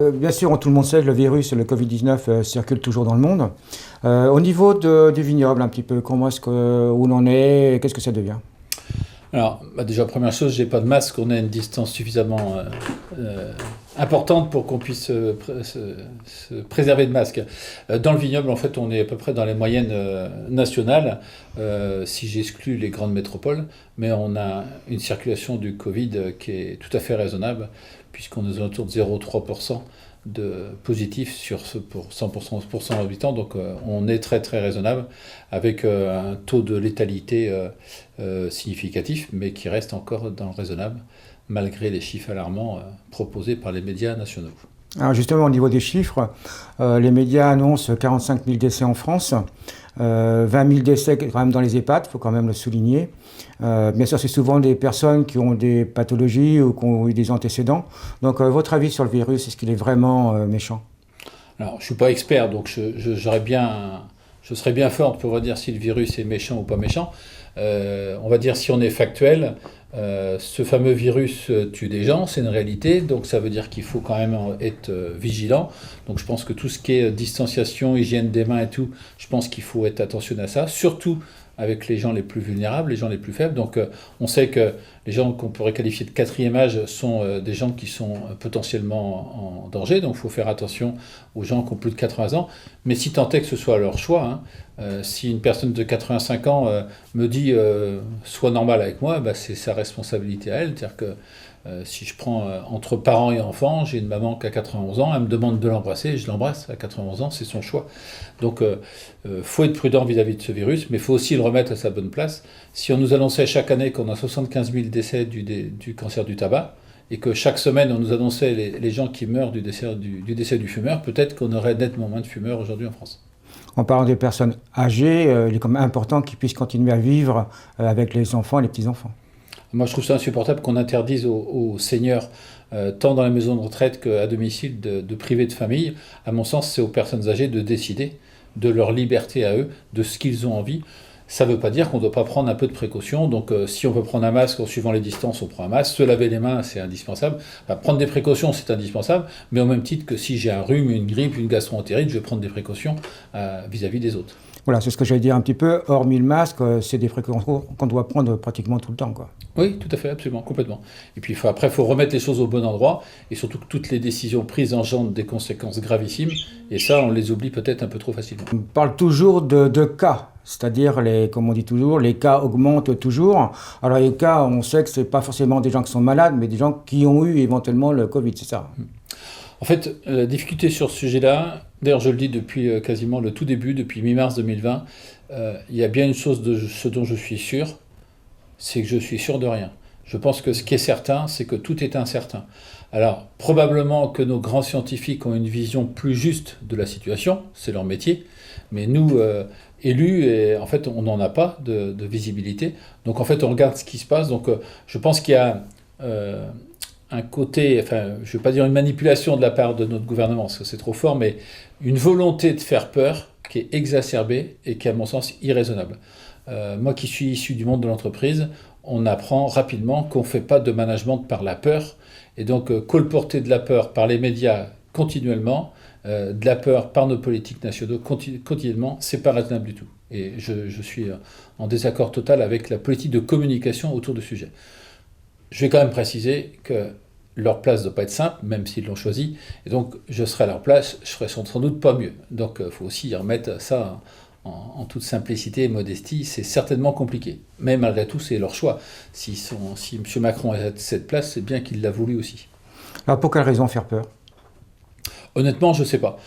Bien sûr, tout le monde sait que le virus, le Covid-19, circule toujours dans le monde. Au niveau du vignoble, un petit peu, comment est-ce que, où l'on est, et qu'est-ce que ça devient? Alors, déjà, première chose, j'ai pas de masque, on a une distance suffisamment importante pour qu'on puisse se préserver de masque. Dans le vignoble, en fait, on est à peu près dans les moyennes nationales, si j'exclus les grandes métropoles, mais on a une circulation du Covid qui est tout à fait raisonnable, puisqu'on est autour de 0,3% de positifs pour 100% d'habitants, donc on est très très raisonnable, avec un taux de létalité significatif, mais qui reste encore dans le raisonnable, malgré les chiffres alarmants proposés par les médias nationaux. Alors justement, au niveau des chiffres, les médias annoncent 45 000 décès en France, 20 000 décès quand même dans les EHPAD, il faut quand même le souligner. Bien sûr, c'est souvent des personnes qui ont des pathologies ou qui ont eu des antécédents. Donc, votre avis sur le virus, est-ce qu'il est vraiment méchant? Alors, je ne suis pas expert, donc je serais bien fort pour vous dire si le virus est méchant ou pas méchant. On va dire si on est factuel, ce fameux virus tue des gens, c'est une réalité, donc ça veut dire qu'il faut quand même être vigilant. Donc je pense que tout ce qui est distanciation, hygiène des mains et tout, je pense qu'il faut être attentionné à ça, surtout avec les gens les plus vulnérables, les gens les plus faibles. Donc on sait que les gens qu'on pourrait qualifier de quatrième âge sont des gens qui sont potentiellement en danger, donc il faut faire attention aux gens qui ont plus de 80 ans, mais si tant est que ce soit leur choix, hein, si une personne de 85 ans me dit sois normal avec moi, bah, c'est sa responsabilité à elle. C'est-à-dire que si je prends entre parents et enfants, j'ai une maman qui a 91 ans, elle me demande de l'embrasser, je l'embrasse à 91 ans, c'est son choix. Donc faut être prudent vis-à-vis de ce virus, mais il faut aussi le remettre à sa bonne place. Si on nous annonçait chaque année qu'on a 75 000 décès du cancer du tabac, et que chaque semaine on nous annonçait les gens qui meurent du décès du fumeur, peut-être qu'on aurait nettement moins de fumeurs aujourd'hui en France. En parlant des personnes âgées, il est quand même important qu'ils puissent continuer à vivre avec les enfants et les petits-enfants. Moi, je trouve ça insupportable qu'on interdise aux seniors, tant dans les maisons de retraite qu'à domicile, de priver de famille. À mon sens, c'est aux personnes âgées de décider de leur liberté à eux, de ce qu'ils ont envie. Ça ne veut pas dire qu'on ne doit pas prendre un peu de précaution. Donc, si on peut prendre un masque en suivant les distances, on prend un masque. Se laver les mains, c'est indispensable. Enfin, prendre des précautions, c'est indispensable. Mais au même titre que si j'ai un rhume, une grippe, une gastroentérite, je vais prendre des précautions vis-à-vis des autres. Voilà, c'est ce que j'allais dire un petit peu. Hormis le masque, c'est des précautions qu'on doit prendre pratiquement tout le temps, quoi. Oui, tout à fait, absolument, complètement. Et puis après, il faut remettre les choses au bon endroit, et surtout que toutes les décisions prises engendrent des conséquences gravissimes, et ça, on les oublie peut-être un peu trop facilement. On parle toujours de cas, c'est-à-dire, comme on dit toujours, les cas augmentent toujours. Alors les cas, on sait que ce n'est pas forcément des gens qui sont malades, mais des gens qui ont eu éventuellement le Covid, c'est ça? En fait, la difficulté sur ce sujet-là, d'ailleurs je le dis depuis quasiment le tout début, depuis mi-mars 2020, il y a bien une chose de ce dont je suis sûr, c'est que je suis sûr de rien. Je pense que ce qui est certain, c'est que tout est incertain. Alors, probablement que nos grands scientifiques ont une vision plus juste de la situation, c'est leur métier, mais nous, élus, en fait, on n'en a pas de visibilité. Donc, en fait, on regarde ce qui se passe. Donc, je pense qu'il y a un côté, enfin, je ne vais pas dire une manipulation de la part de notre gouvernement, parce que c'est trop fort, mais une volonté de faire peur qui est exacerbée et qui est, à mon sens, irraisonnable. Moi qui suis issu du monde de l'entreprise, on apprend rapidement qu'on ne fait pas de management par la peur. Et donc, colporter de la peur par les médias continuellement, de la peur par nos politiques nationaux continuellement, c'est pas raisonnable du tout. Et je suis en désaccord total avec la politique de communication autour du sujet. Je vais quand même préciser que leur place ne doit pas être simple, même s'ils l'ont choisi. Et donc, je serai à leur place, je ferai sans doute pas mieux. Donc, il faut aussi remettre ça en toute simplicité et modestie. C'est certainement compliqué. Mais malgré tout, c'est leur choix. Si M. Macron est à cette place, c'est bien qu'il l'a voulu aussi. Alors pour quelle raison faire peur? Honnêtement, je ne sais pas.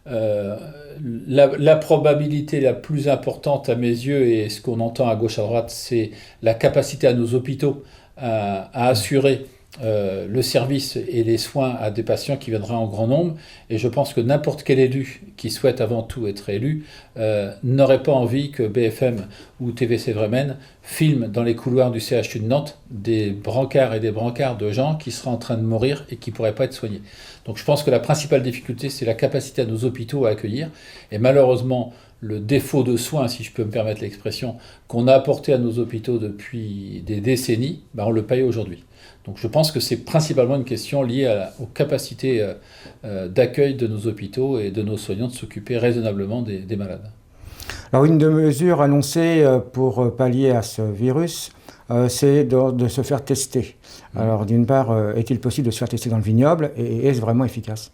La probabilité la plus importante à mes yeux, et ce qu'on entend à gauche à droite, c'est la capacité à nos hôpitaux à assurer le service et les soins à des patients qui viendraient en grand nombre. Et je pense que n'importe quel élu qui souhaite avant tout être élu n'aurait pas envie que BFM ou TVC Vremen filment dans les couloirs du CHU de Nantes des brancards et des brancards de gens qui seraient en train de mourir et qui ne pourraient pas être soignés. Donc je pense que la principale difficulté, c'est la capacité à nos hôpitaux à accueillir. Et malheureusement, le défaut de soins, si je peux me permettre l'expression, qu'on a apporté à nos hôpitaux depuis des décennies, on le paye aujourd'hui. Donc je pense que c'est principalement une question liée aux capacités d'accueil de nos hôpitaux et de nos soignants de s'occuper raisonnablement des malades. Alors une des mesures annoncées pour pallier à ce virus, c'est de se faire tester. Alors d'une part, est-il possible de se faire tester dans le vignoble et est-ce vraiment efficace ?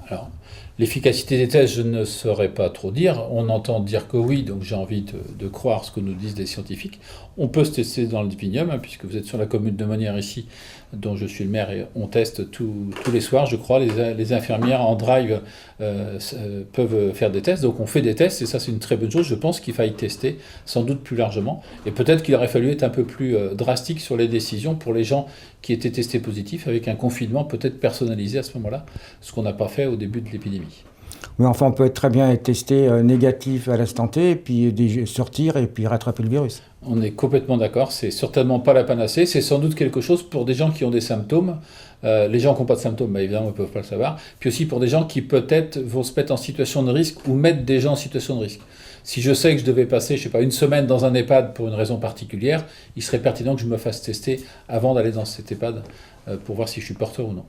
Alors, l'efficacité des tests, je ne saurais pas trop dire. On entend dire que oui, donc j'ai envie de croire ce que nous disent les scientifiques. On peut se tester dans le vignoble, puisque vous êtes sur la commune de Monières ici, dont je suis le maire, et on teste tous les soirs, je crois. Les infirmières en drive peuvent faire des tests, donc on fait des tests, et ça c'est une très bonne chose. Je pense qu'il faille tester, sans doute plus largement. Et peut-être qu'il aurait fallu être un peu plus drastique sur les décisions pour les gens qui étaient testés positifs, avec un confinement peut-être personnalisé à ce moment-là, ce qu'on n'a pas fait au début de l'épidémie. Oui, enfin, on peut très bien être testé négatif à l'instant T, et puis sortir et puis rattraper le virus. On est complètement d'accord, c'est certainement pas la panacée, c'est sans doute quelque chose pour des gens qui ont des symptômes. Les gens qui n'ont pas de symptômes, évidemment, ils ne peuvent pas le savoir. Puis aussi pour des gens qui peut-être vont se mettre en situation de risque ou mettre des gens en situation de risque. Si je sais que je devais passer, une semaine dans un EHPAD pour une raison particulière, il serait pertinent que je me fasse tester avant d'aller dans cet EHPAD pour voir si je suis porteur ou non.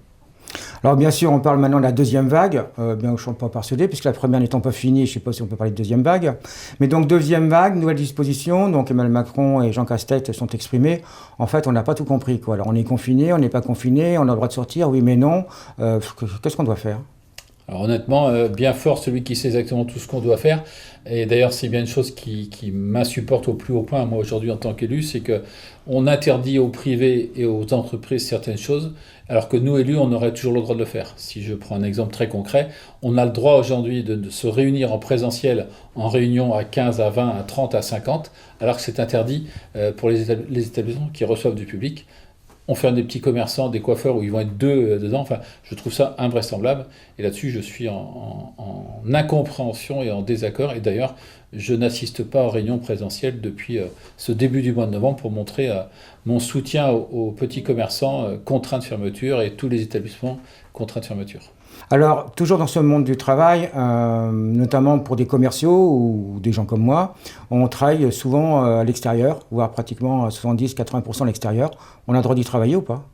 Alors bien sûr, on parle maintenant de la deuxième vague, bien que je ne sois pas persuadé, puisque la première n'étant pas finie, je ne sais pas si on peut parler de deuxième vague. Mais donc deuxième vague, nouvelle disposition, donc Emmanuel Macron et Jean Castex sont exprimés. En fait, on n'a pas tout compris, quoi. Alors on est confiné, on n'est pas confiné, on a le droit de sortir, oui mais non. Qu'est-ce qu'on doit faire ? Alors honnêtement, bien fort celui qui sait exactement tout ce qu'on doit faire. Et d'ailleurs, c'est bien une chose qui m'insupporte au plus haut point, moi aujourd'hui en tant qu'élu, c'est qu'on interdit aux privés et aux entreprises certaines choses, alors que nous, élus, on aurait toujours le droit de le faire. Si je prends un exemple très concret, on a le droit aujourd'hui de se réunir en présentiel en réunion à 15, à 20, à 30, à 50, alors que c'est interdit pour les établissements qui reçoivent du public. On fait des petits commerçants, des coiffeurs où ils vont être deux dedans. Enfin, je trouve ça invraisemblable. Et là-dessus, je suis en incompréhension et en désaccord. Et d'ailleurs, je n'assiste pas aux réunions présentielles depuis ce début du mois de novembre pour montrer mon soutien aux petits commerçants contraints de fermeture et tous les établissements contraints de fermeture. Alors, toujours dans ce monde du travail, notamment pour des commerciaux ou des gens comme moi, on travaille souvent à l'extérieur, voire pratiquement 70-80% à l'extérieur. On a le droit d'y travailler ou pas ?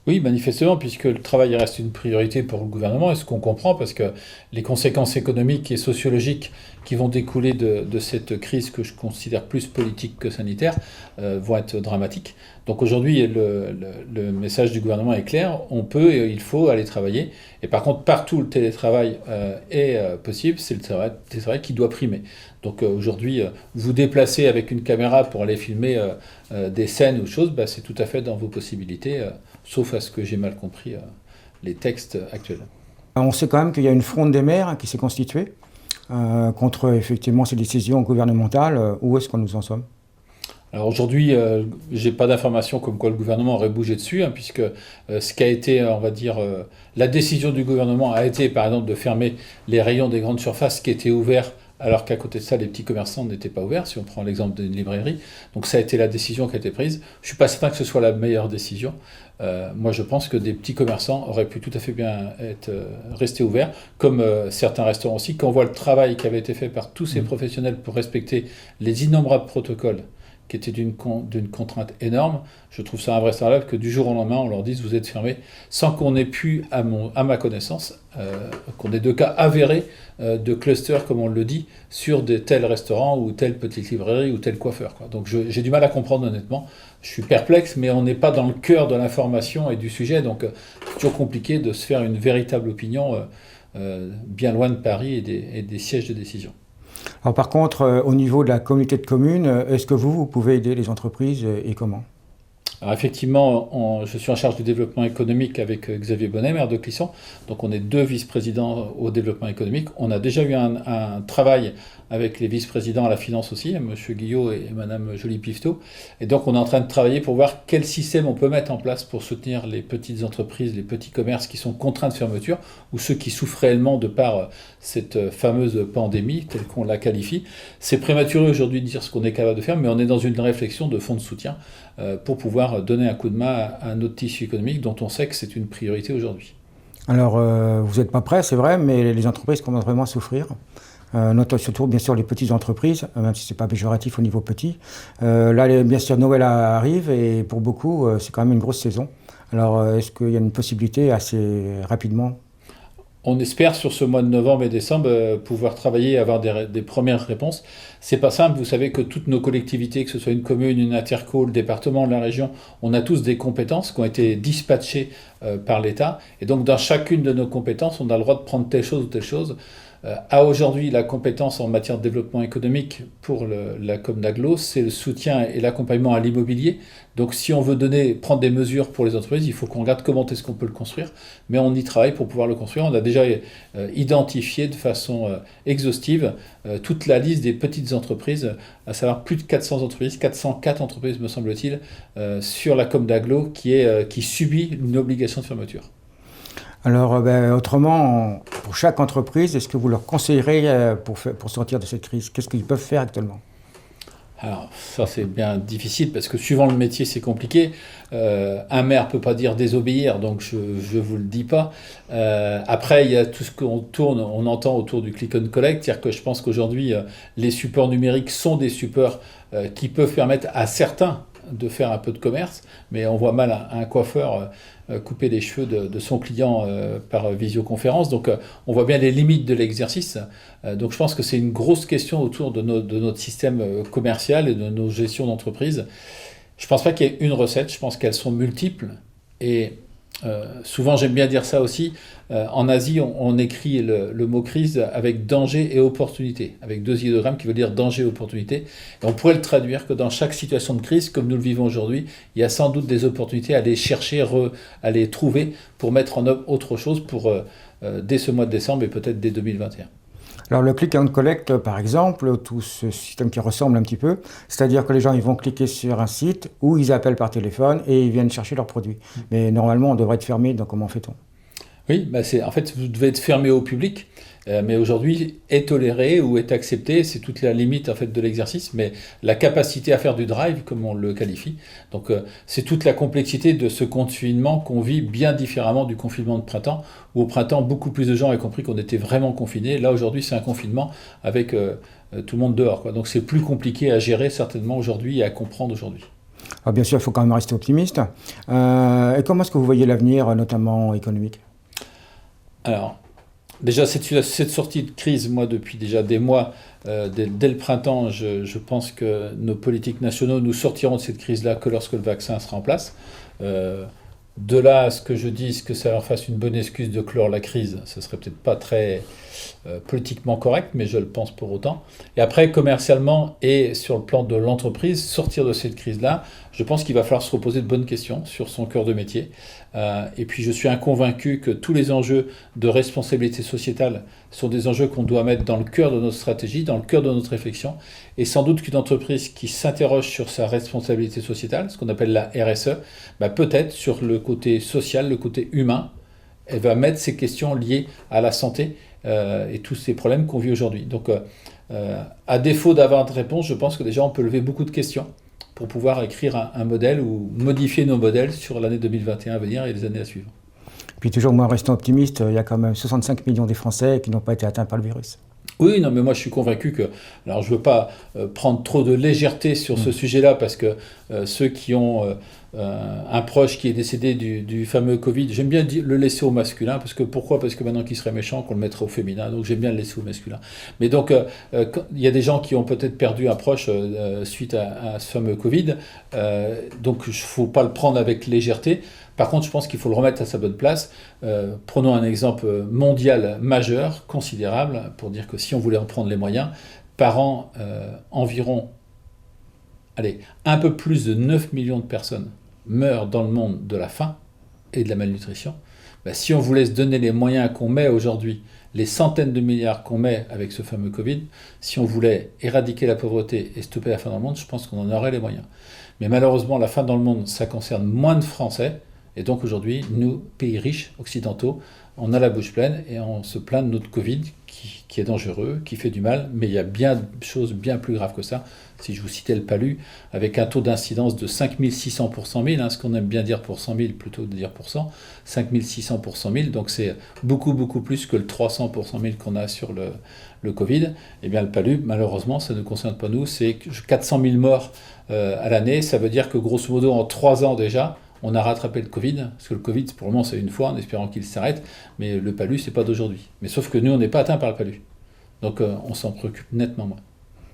Oui, manifestement, puisque le travail reste une priorité pour le gouvernement, et ce qu'on comprend, parce que les conséquences économiques et sociologiques qui vont découler de cette crise que je considère plus politique que sanitaire vont être dramatiques. Donc aujourd'hui, le message du gouvernement est clair, on peut et il faut aller travailler. Et par contre, partout le télétravail est possible, c'est le télétravail qui doit primer. Donc aujourd'hui, vous déplacer avec une caméra pour aller filmer des scènes ou choses, c'est tout à fait dans vos possibilités, sauf à ce que j'ai mal compris les textes actuels. On sait quand même qu'il y a une fronde des maires qui s'est constituée contre effectivement ces décisions gouvernementales. Où est-ce qu'on nous en sommes ? Alors aujourd'hui, j'ai pas d'informations comme quoi le gouvernement aurait bougé dessus, puisque ce qui a été, on va dire, la décision du gouvernement a été, par exemple, de fermer les rayons des grandes surfaces qui étaient ouverts, alors qu'à côté de ça, les petits commerçants n'étaient pas ouverts, si on prend l'exemple d'une librairie. Donc ça a été la décision qui a été prise. Je suis pas certain que ce soit la meilleure décision. Moi, je pense que des petits commerçants auraient pu tout à fait bien rester ouverts, comme certains restaurants aussi. Quand on voit le travail qui avait été fait par tous ces professionnels pour respecter les innombrables protocoles qui était d'une contrainte énorme, je trouve ça invraisemblable que du jour au lendemain, on leur dise « vous êtes fermés », sans qu'on ait pu, à ma connaissance, qu'on ait de cas avérés de clusters, comme on le dit, sur de tels restaurants ou telle petite librairie ou tel coiffeur, quoi. Donc j'ai du mal à comprendre, honnêtement. Je suis perplexe, mais on n'est pas dans le cœur de l'information et du sujet, donc c'est toujours compliqué de se faire une véritable opinion bien loin de Paris et des sièges de décision. Alors par contre, au niveau de la communauté de communes, est-ce que vous pouvez aider les entreprises et comment ? Alors effectivement, je suis en charge du développement économique avec Xavier Bonnet, maire de Clisson. Donc on est 2 vice-présidents au développement économique. On a déjà eu un travail avec les vice-présidents à la finance aussi, M. Guillot et Mme Joly-Piveteau. Et donc on est en train de travailler pour voir quel système on peut mettre en place pour soutenir les petites entreprises, les petits commerces qui sont contraints de fermeture, ou ceux qui souffrent réellement de par cette fameuse pandémie, telle qu'on la qualifie. C'est prématuré aujourd'hui de dire ce qu'on est capable de faire, mais on est dans une réflexion de fonds de soutien pour pouvoir donner un coup de main à notre tissu économique dont on sait que c'est une priorité aujourd'hui. Alors, vous n'êtes pas prêts, c'est vrai, mais les entreprises commencent vraiment à souffrir. surtout bien sûr les petites entreprises, même si c'est pas péjoratif au niveau petit. Là, bien sûr, Noël arrive et pour beaucoup, c'est quand même une grosse saison. Alors, est-ce qu'il y a une possibilité assez rapidement? On espère sur ce mois de novembre et décembre pouvoir travailler et avoir des premières réponses. C'est pas simple, vous savez que toutes nos collectivités, que ce soit une commune, une interco, le département, la région, on a tous des compétences qui ont été dispatchées par l'État. Et donc dans chacune de nos compétences, on a le droit de prendre telle chose ou telle chose. À aujourd'hui, la compétence en matière de développement économique pour la Comnaglo, c'est le soutien et l'accompagnement à l'immobilier. Donc si on veut prendre des mesures pour les entreprises, il faut qu'on regarde comment est-ce qu'on peut le construire, mais on y travaille pour pouvoir le construire. On a déjà identifié de façon exhaustive toute la liste des petites entreprises, à savoir plus de 400 entreprises, 404 entreprises me semble-t-il, sur la Comnaglo qui subit une obligation de fermeture. Alors, autrement, pour chaque entreprise, est-ce que vous leur conseillerez pour sortir de cette crise? Qu'est-ce qu'ils peuvent faire actuellement? Alors, ça c'est bien difficile parce que suivant le métier c'est compliqué. Un maire ne peut pas dire désobéir, donc je ne vous le dis pas. Après, il y a tout ce on entend autour du click and collect, c'est-à-dire que je pense qu'aujourd'hui, les supports numériques sont des supports qui peuvent permettre à certains de faire un peu de commerce, mais on voit mal un coiffeur couper les cheveux de son client par visioconférence. Donc on voit bien les limites de l'exercice. Donc je pense que c'est une grosse question autour de notre système commercial et de nos gestions d'entreprise. Je ne pense pas qu'il y ait une recette, je pense qu'elles sont multiples. Et souvent j'aime bien dire ça aussi, en Asie on écrit le mot crise avec danger et opportunité, avec deux idéogrammes qui veulent dire danger et opportunité. Et on pourrait le traduire que dans chaque situation de crise, comme nous le vivons aujourd'hui, il y a sans doute des opportunités à les chercher, à les trouver pour mettre en œuvre autre chose dès ce mois de décembre et peut-être dès 2021. Alors le click and collect, par exemple, tout ce système qui ressemble un petit peu, c'est-à-dire que les gens ils vont cliquer sur un site où ils appellent par téléphone et ils viennent chercher leurs produits. Mais normalement, on devrait être fermé, donc comment fait-on? Oui, en fait, vous devez être fermé au public, mais aujourd'hui, est toléré ou est accepté, c'est toute la limite en fait, de l'exercice, mais la capacité à faire du drive, comme on le qualifie, donc c'est toute la complexité de ce confinement qu'on vit bien différemment du confinement de printemps, où au printemps, beaucoup plus de gens avaient compris qu'on était vraiment confinés. Là, aujourd'hui, c'est un confinement avec tout le monde dehors, quoi. Donc c'est plus compliqué à gérer certainement aujourd'hui et à comprendre aujourd'hui. Alors, bien sûr, il faut quand même rester optimiste. Et comment est-ce que vous voyez l'avenir, notamment économique? Alors, déjà, cette sortie de crise, moi, depuis déjà des mois, dès le printemps, je pense que nos politiques nationaux, nous sortirons de cette crise-là que lorsque le vaccin sera en place. De là à ce que je dise que ça leur fasse une bonne excuse de clore la crise, ce serait peut-être pas très politiquement correct, mais je le pense pour autant. Et après, commercialement et sur le plan de l'entreprise, sortir de cette crise-là, je pense qu'il va falloir se reposer de bonnes questions sur son cœur de métier. Et puis je suis convaincu que tous les enjeux de responsabilité sociétale sont des enjeux qu'on doit mettre dans le cœur de notre stratégie, dans le cœur de notre réflexion. Et sans doute qu'une entreprise qui s'interroge sur sa responsabilité sociétale, ce qu'on appelle la RSE, peut-être sur le côté social, le côté humain, elle va mettre ces questions liées à la santé et tous ces problèmes qu'on vit aujourd'hui. Donc à défaut d'avoir de réponse, je pense que déjà on peut lever beaucoup de questions pour pouvoir écrire un modèle ou modifier nos modèles sur l'année 2021 à venir et les années à suivre. Puis toujours, moi, restant optimiste, il y a quand même 65 millions des Français qui n'ont pas été atteints par le virus. Oui, non, mais moi je suis convaincu que, alors je ne veux pas prendre trop de légèreté sur ce sujet-là, parce que ceux qui ont un proche qui est décédé du fameux Covid, j'aime bien le laisser au masculin, pourquoi? Parce que maintenant qu'il serait méchant, qu'on le mettrait au féminin, donc j'aime bien le laisser au masculin. Mais donc, il y a des gens qui ont peut-être perdu un proche suite à ce fameux Covid, donc il ne faut pas le prendre avec légèreté. Par contre, je pense qu'il faut le remettre à sa bonne place. Prenons un exemple mondial majeur, considérable, pour dire que si on voulait en prendre les moyens, par an, environ, un peu plus de 9 millions de personnes meurent dans le monde de la faim et de la malnutrition. Si on voulait se donner les moyens qu'on met aujourd'hui, les centaines de milliards qu'on met avec ce fameux Covid, si on voulait éradiquer la pauvreté et stopper la faim dans le monde, je pense qu'on en aurait les moyens. Mais malheureusement, la faim dans le monde, ça concerne moins de Français. Et donc aujourd'hui, nous, pays riches, occidentaux, on a la bouche pleine et on se plaint de notre Covid qui est dangereux, qui fait du mal, mais il y a bien de choses bien plus graves que ça. Si je vous citais le palu, avec un taux d'incidence de 5600 pour 100 000, ce qu'on aime bien dire pour 100 000 plutôt que de dire pour 100, 5600 pour 100 000, donc c'est beaucoup plus que le 300 pour 100 000 qu'on a sur le Covid. Eh bien le palu, malheureusement, ça ne concerne pas nous, c'est 400 000 morts à l'année, ça veut dire que grosso modo en 3 ans déjà, on a rattrapé le Covid, parce que le Covid, pour le moment, c'est une fois, en espérant qu'il s'arrête, mais le palu, c'est pas d'aujourd'hui. Mais sauf que nous, on n'est pas atteint par le palu. Donc, on s'en préoccupe nettement moins.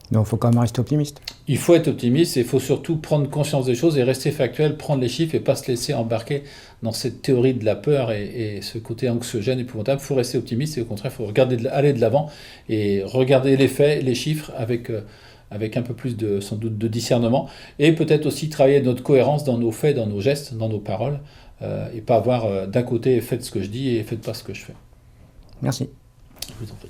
Donc, il faut quand même rester optimiste. Il faut être optimiste et il faut surtout prendre conscience des choses et rester factuel, prendre les chiffres et pas se laisser embarquer dans cette théorie de la peur et ce côté anxiogène, épouvantable. Il faut rester optimiste et au contraire, il faut aller de l'avant et regarder les faits, les chiffres avec un peu plus sans doute de discernement, et peut-être aussi travailler notre cohérence dans nos faits, dans nos gestes, dans nos paroles, et pas avoir d'un côté faites ce que je dis et faites pas ce que je fais. Merci. Je vous en prie.